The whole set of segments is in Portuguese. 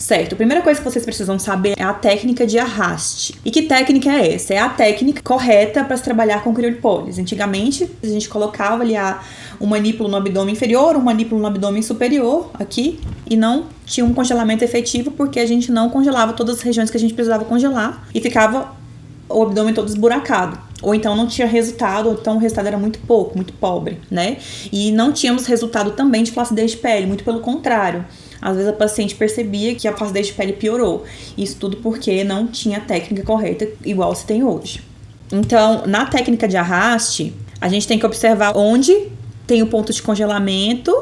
Certo, a primeira coisa que vocês precisam saber é a técnica de arraste. E que técnica é essa? É a técnica correta para se trabalhar com criolipólise. Antigamente, a gente colocava ali um manípulo no abdômen inferior, um manípulo no abdômen superior, aqui, e não tinha um congelamento efetivo porque a gente não congelava todas as regiões que a gente precisava congelar e ficava o abdômen todo esburacado. Ou então não tinha resultado, ou então o resultado era muito pouco, muito pobre, né? E não tínhamos resultado também de flacidez de pele, muito pelo contrário. Às vezes a paciente percebia que a flacidez de pele piorou. Isso tudo porque não tinha a técnica correta igual se tem hoje. Então, na técnica de arraste, a gente tem que observar onde tem o ponto de congelamento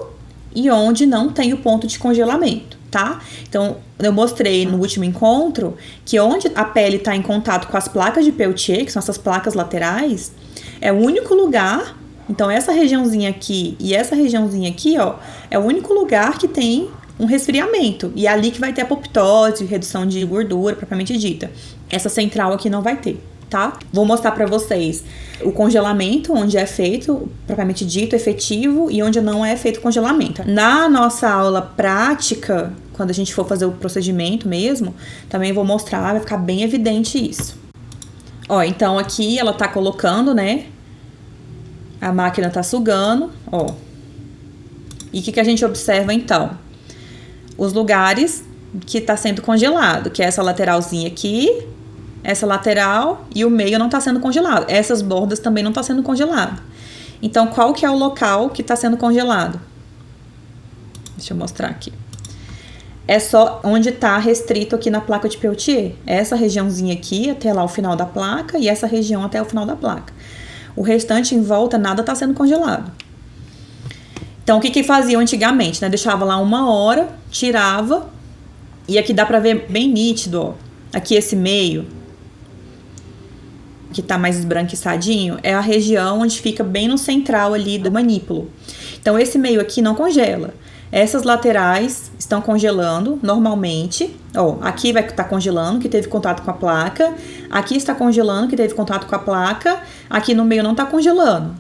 e onde não tem o ponto de congelamento, tá? Então, eu mostrei no último encontro que onde a pele está em contato com as placas de Peltier, que são essas placas laterais, é o único lugar. Então, essa regiãozinha aqui e essa regiãozinha aqui, ó, é o único lugar que tem um resfriamento. E é ali que vai ter apoptose, redução de gordura, propriamente dita. Essa central aqui não vai ter, tá? Vou mostrar pra vocês o congelamento, onde é feito, propriamente dito, efetivo, e onde não é feito congelamento. Na nossa aula prática, quando a gente for fazer o procedimento mesmo, também vou mostrar, vai ficar bem evidente isso. Ó, então aqui ela tá colocando, né? A máquina tá sugando, ó. E o que a gente observa então? Os lugares que está sendo congelado, que é essa lateralzinha aqui, essa lateral e o meio não está sendo congelado. Essas bordas também não está sendo congelado. Então, qual que é o local que está sendo congelado? Deixa eu mostrar aqui. É só onde está restrito aqui na placa de Peltier. Essa regiãozinha aqui até lá o final da placa e essa região até o final da placa. O restante em volta, nada está sendo congelado. Então, o que faziam antigamente, né? Deixava lá 1 hora, tirava, e aqui dá pra ver bem nítido, ó. Aqui esse meio, que tá mais esbranquiçadinho, é a região onde fica bem no central ali do manípulo. Então, esse meio aqui não congela. Essas laterais estão congelando normalmente. Ó, aqui vai estar congelando, que teve contato com a placa. Aqui está congelando, que teve contato com a placa. Aqui no meio não tá congelando.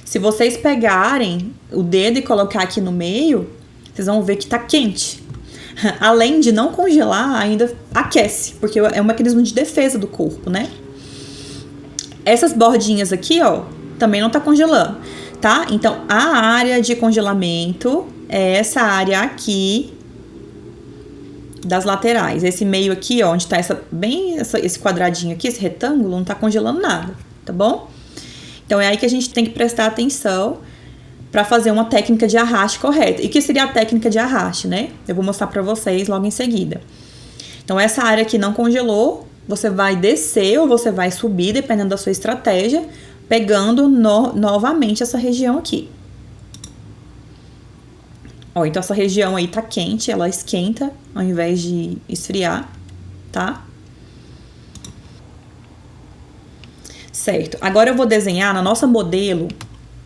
Se vocês pegarem o dedo e colocar aqui no meio, vocês vão ver que tá quente. Além de não congelar, ainda aquece, porque é um mecanismo de defesa do corpo, né? Essas bordinhas aqui, ó, também não tá congelando, tá? Então, a área de congelamento é essa área aqui das laterais. Esse meio aqui, ó, onde tá esse quadradinho aqui, esse retângulo, não tá congelando nada, tá bom? Então, é aí que a gente tem que prestar atenção para fazer uma técnica de arraste correta. E o que seria a técnica de arraste, né? Eu vou mostrar para vocês logo em seguida. Então, essa área aqui não congelou, você vai descer ou você vai subir, dependendo da sua estratégia, pegando novamente essa região aqui. Ó, então, essa região aí tá quente, ela esquenta ao invés de esfriar, tá? Certo, agora eu vou desenhar na nossa modelo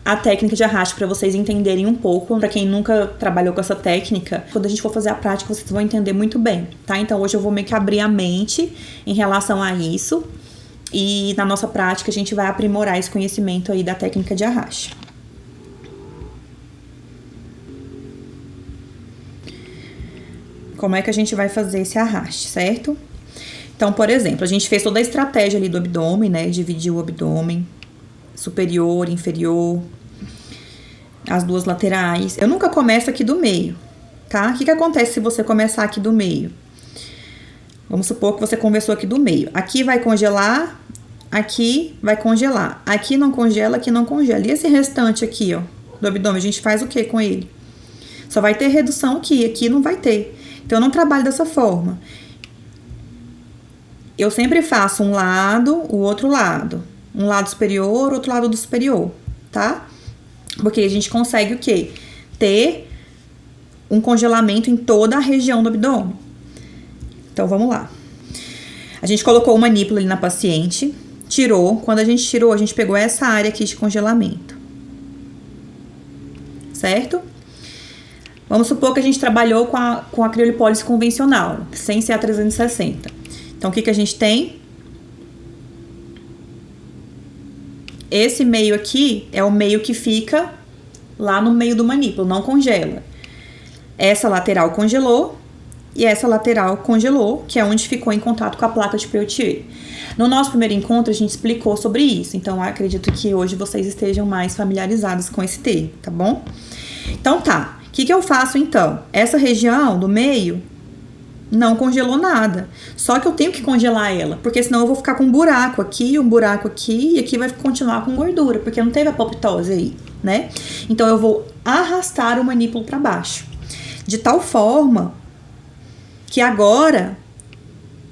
a técnica de arraste para vocês entenderem um pouco. Para quem nunca trabalhou com essa técnica, quando a gente for fazer a prática, vocês vão entender muito bem, tá? Então, hoje eu vou meio que abrir a mente em relação a isso. E na nossa prática, a gente vai aprimorar esse conhecimento aí da técnica de arraste. Como é que a gente vai fazer esse arraste, certo? Então, por exemplo, a gente fez toda a estratégia ali do abdômen, né? Dividiu o abdômen, superior, inferior, as duas laterais. Eu nunca começo aqui do meio, tá? O que acontece se você começar aqui do meio? Vamos supor que você começou aqui do meio. Aqui vai congelar, aqui vai congelar. Aqui não congela, aqui não congela. E esse restante aqui, ó, do abdômen, a gente faz o que com ele? Só vai ter redução aqui não vai ter. Então, eu não trabalho dessa forma. Eu sempre faço um lado, o outro lado. Um lado superior, outro lado do superior, tá? Porque a gente consegue o quê? Ter um congelamento em toda a região do abdômen. Então, vamos lá. A gente colocou o manípulo ali na paciente, tirou. Quando a gente tirou, a gente pegou essa área aqui de congelamento. Certo? Vamos supor que a gente trabalhou com a criolipólise convencional, sem ser a 360. Então, o que a gente tem? Esse meio aqui é o meio que fica lá no meio do manípulo, não congela. Essa lateral congelou e essa lateral congelou, que é onde ficou em contato com a placa de Peltier. No nosso primeiro encontro, a gente explicou sobre isso, então acredito que hoje vocês estejam mais familiarizados com esse termo, tá bom? Então tá, o que eu faço então? Essa região do meio não congelou nada, só que eu tenho que congelar ela, porque senão eu vou ficar com um buraco aqui, e aqui vai continuar com gordura, porque não teve apoptose aí, né? Então eu vou arrastar o manípulo para baixo, de tal forma que agora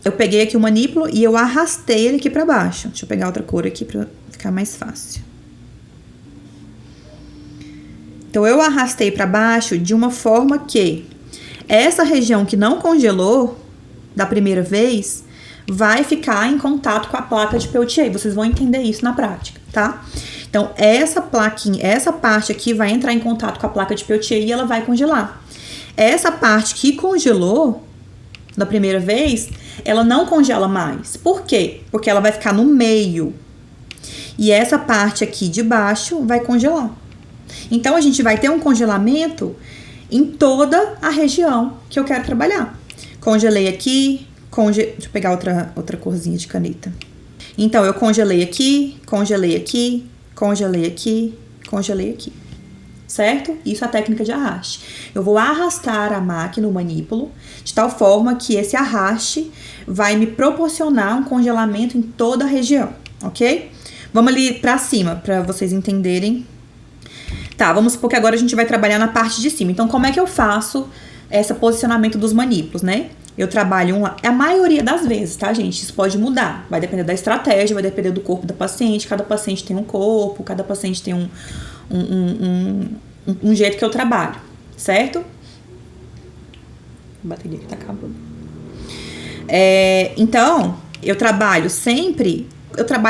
eu peguei aqui o manípulo e eu arrastei ele aqui para baixo. Deixa eu pegar outra cor aqui para ficar mais fácil. Então eu arrastei para baixo de uma forma que essa região que não congelou da primeira vez vai ficar em contato com a placa de Peltier. Vocês vão entender isso na prática, tá? Então essa plaquinha, essa parte aqui vai entrar em contato com a placa de Peltier e ela vai congelar. Essa parte que congelou da primeira vez, ela não congela mais. Por quê? Porque ela vai ficar no meio. E essa parte aqui de baixo vai congelar. Então, a gente vai ter um congelamento em toda a região que eu quero trabalhar. Congelei aqui, deixa eu pegar outra corzinha de caneta. Então, eu congelei aqui, congelei aqui, congelei aqui, congelei aqui. Certo? Isso é a técnica de arraste. Eu vou arrastar a máquina, o manípulo, de tal forma que esse arraste vai me proporcionar um congelamento em toda a região, ok? Vamos ali pra cima, pra vocês entenderem. Tá, vamos supor que agora a gente vai trabalhar na parte de cima. Então, como é que eu faço esse posicionamento dos manípulos, né? Eu trabalho a maioria das vezes, tá, gente? Isso pode mudar. Vai depender da estratégia, vai depender do corpo da paciente. Cada paciente tem um corpo, cada paciente tem um jeito que eu trabalho, certo? A bateria que tá acabando. Então, eu trabalho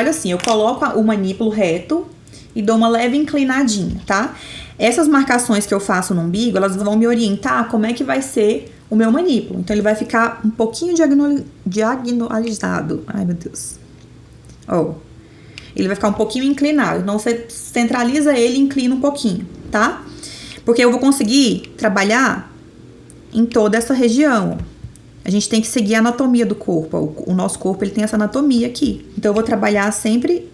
assim, eu coloco o manípulo reto e dou uma leve inclinadinha, tá? Essas marcações que eu faço no umbigo, elas vão me orientar como é que vai ser o meu manípulo. Então, ele vai ficar um pouquinho diagonalizado. Ai, meu Deus. Ele vai ficar um pouquinho inclinado. Então, você centraliza ele e inclina um pouquinho, tá? Porque eu vou conseguir trabalhar em toda essa região. A gente tem que seguir a anatomia do corpo. O nosso corpo, ele tem essa anatomia aqui. Então, eu vou trabalhar sempre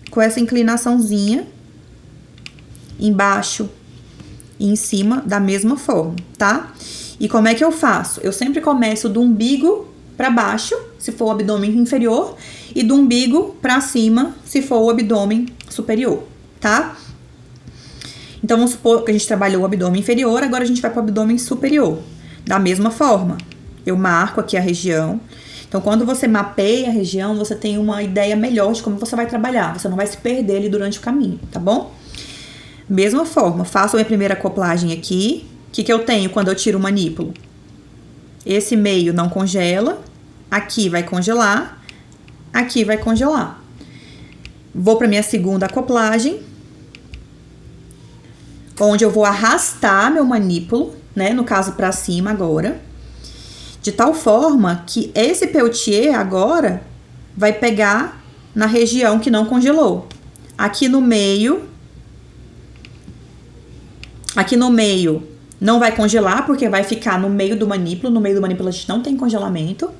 com essa inclinaçãozinha embaixo e em cima da mesma forma, tá? E como é que eu faço? Eu sempre começo do umbigo para baixo, se for o abdômen inferior, e do umbigo para cima, se for o abdômen superior, tá? Então, vamos supor que a gente trabalhou o abdômen inferior, agora a gente vai para o abdômen superior. Da mesma forma, eu marco aqui a região. Então, quando você mapeia a região, você tem uma ideia melhor de como você vai trabalhar. Você não vai se perder ali durante o caminho, tá bom? Mesma forma, faço a minha primeira acoplagem aqui. O que eu tenho quando eu tiro o manípulo? Esse meio não congela. Aqui vai congelar. Aqui vai congelar. Vou para minha segunda acoplagem, onde eu vou arrastar meu manípulo, né? No caso, para cima agora. De tal forma que esse Peltier agora vai pegar na região que não congelou. Aqui no meio não vai congelar, porque vai ficar no meio do manípulo. No meio do manípulo a gente não tem congelamento.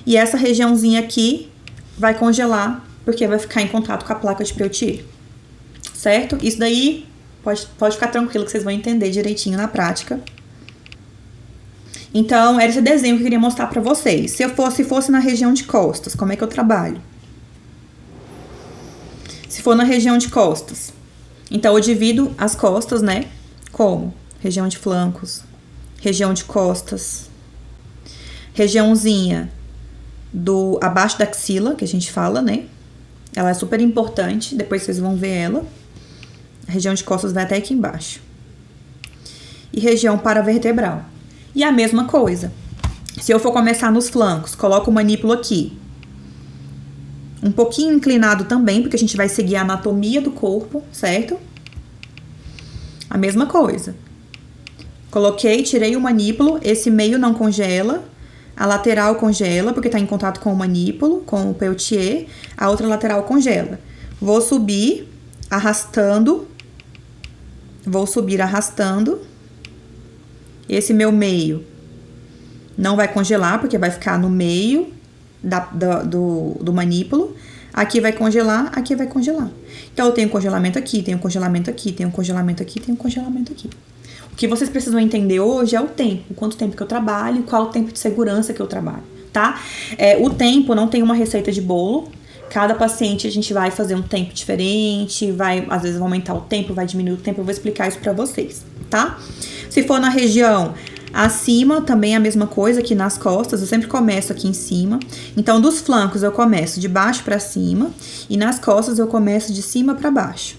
E essa regiãozinha aqui vai congelar, porque vai ficar em contato com a placa de Peltier. Certo? Isso daí pode ficar tranquilo que vocês vão entender direitinho na prática. Então, era esse desenho que eu queria mostrar pra vocês. Se fosse na região de costas, como é que eu trabalho? Se for na região de costas, então eu divido as costas, né? Como? Região de flancos, região de costas, regiãozinha abaixo da axila, que a gente fala, né? Ela é super importante, depois vocês vão ver ela. A região de costas vai até aqui embaixo. E região paravertebral. E a mesma coisa. Se eu for começar nos flancos, coloco o manípulo aqui. Um pouquinho inclinado também, porque a gente vai seguir a anatomia do corpo, certo? A mesma coisa. Coloquei, tirei o manípulo, esse meio não congela, a lateral congela, porque tá em contato com o manípulo, com o Peltier, a outra lateral congela. Vou subir arrastando. Esse meu meio Não vai congelar, porque vai ficar no meio do manípulo. Aqui vai congelar, aqui vai congelar. Então, eu tenho congelamento aqui, tenho congelamento aqui, tenho congelamento aqui, tenho congelamento aqui. O que vocês precisam entender hoje é o tempo. Quanto tempo que eu trabalho, qual o tempo de segurança que eu trabalho, tá? O tempo não tem uma receita de bolo. Cada paciente a gente vai fazer um tempo diferente, às vezes vai aumentar o tempo, vai diminuir o tempo. Eu vou explicar isso pra vocês, tá? Se for na região acima, também a mesma coisa aqui nas costas, eu sempre começo aqui em cima. Então, dos flancos eu começo de baixo pra cima e nas costas eu começo de cima pra baixo.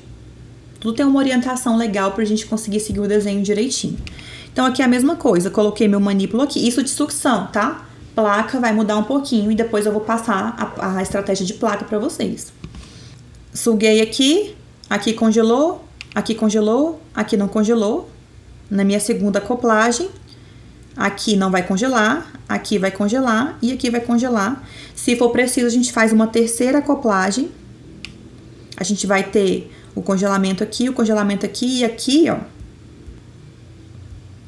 Tudo tem uma orientação legal pra gente conseguir seguir o desenho direitinho. Então, aqui é a mesma coisa, eu coloquei meu manípulo aqui, isso de sucção, tá? Placa vai mudar um pouquinho e depois eu vou passar a estratégia de placa pra vocês. Suguei aqui, aqui congelou, aqui não congelou. Na minha segunda acoplagem, aqui não vai congelar, aqui vai congelar e aqui vai congelar. Se for preciso, a gente faz uma terceira acoplagem. A gente vai ter o congelamento aqui e aqui, ó.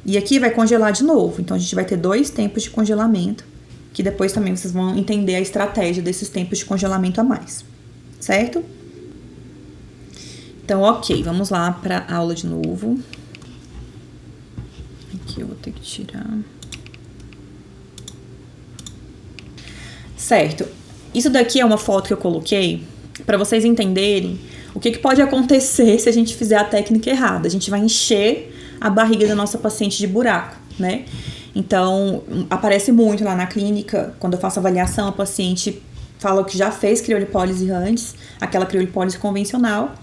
E aqui vai congelar de novo. Então, a gente vai ter 2 tempos de congelamento, que depois também vocês vão entender a estratégia desses tempos de congelamento a mais, certo? Então, ok, vamos lá para a aula de novo. Aqui eu vou ter que tirar. Certo. Isso daqui é uma foto que eu coloquei para vocês entenderem o que pode acontecer se a gente fizer a técnica errada. A gente vai encher a barriga da nossa paciente de buraco, né? Então, aparece muito lá na clínica, quando eu faço avaliação, a paciente fala que já fez criolipólise antes, aquela criolipólise convencional,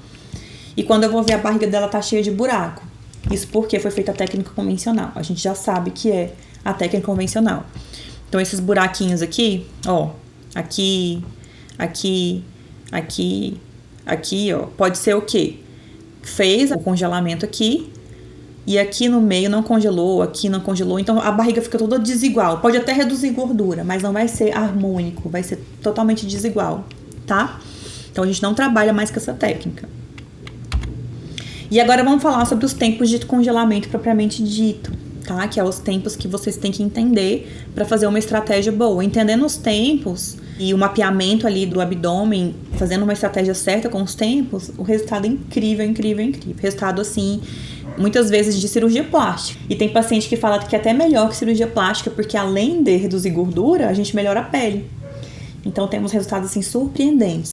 e quando eu vou ver a barriga dela tá cheia de buraco. Isso porque foi feita a técnica convencional. A gente já sabe que é a técnica convencional. Então, esses buraquinhos aqui, ó, aqui, ó, pode ser o quê? Fez o congelamento aqui, e aqui no meio não congelou, aqui não congelou, então a barriga fica toda desigual. Pode até reduzir gordura, mas não vai ser harmônico, vai ser totalmente desigual, tá? Então a gente não trabalha mais com essa técnica. E agora vamos falar sobre os tempos de congelamento propriamente dito, tá? Que é os tempos que vocês têm que entender para fazer uma estratégia boa. Entendendo os tempos e o mapeamento ali do abdômen, fazendo uma estratégia certa com os tempos, o resultado é incrível, incrível, incrível. Resultado assim, muitas vezes de cirurgia plástica. E tem paciente que fala que é até melhor que cirurgia plástica, porque além de reduzir gordura, a gente melhora a pele. Então temos resultados assim surpreendentes.